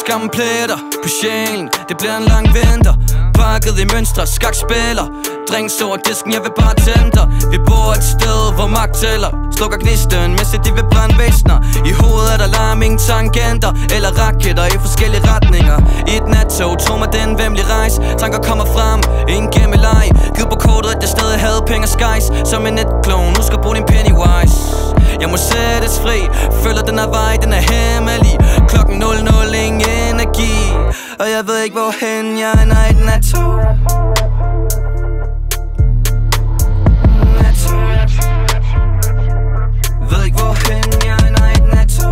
Skampletter på sjælen, det bliver en lang vinter. Pakket i mønstre, skakspiller. Drinks over disken, jeg vil bare tænde dig. Vi bor et sted, hvor magt tæller. Slukker gnisten, mens de vil brænde væsner. I hovedet er der larm, ingen tangenter eller raketter i forskellige retninger. I et nattog, tro mig, det er en væmmelig rejse. Tanker kommer frem, ingen gemmeleg. Giv på kortet, at jeg stadig havde penge og skies. Som en netklon, nu skal bruge din Pennywise. Jeg må sættes fri, føler den her vej, den er hemmelig. Klokken 00, ingen energi. Og jeg ved ikke hvorhen jeg er, nej, den er to. Ved ikke hvorhen jeg er, nej, den er to.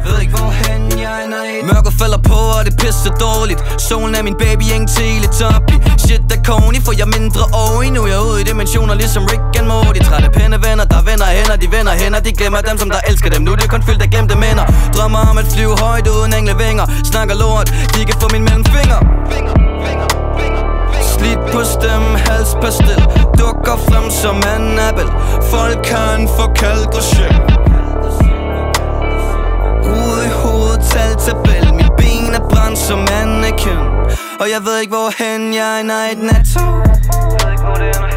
Ved ikke hvorhen jeg er, nej. Mørket falder på, og det pisser dårligt. Solen er min baby, ingen teletubby. Shit er corny, for jeg er mindre oveni. Nu er jeg ude i dimensioner, ligesom Rick and Morty. Trætte pæne venner, der vender hænder. De vender hænder, de glemmer dem, som der elsker dem. Nu er det kun fyldt af glemte minder. Drømmer om at flyve højt uden englevinger. Snakker lort, de kan få min mellemfinger. Slidt på stemme, halspastil. Dukker frem som Annabelle. Folk kan få kalkosjek. Ude i hovedet, taltabel. Mit ben er brændt som mannequin. Og jeg ved ikke hvorhen jeg er, nej, den er to. Jeg ved ikke hvor det er,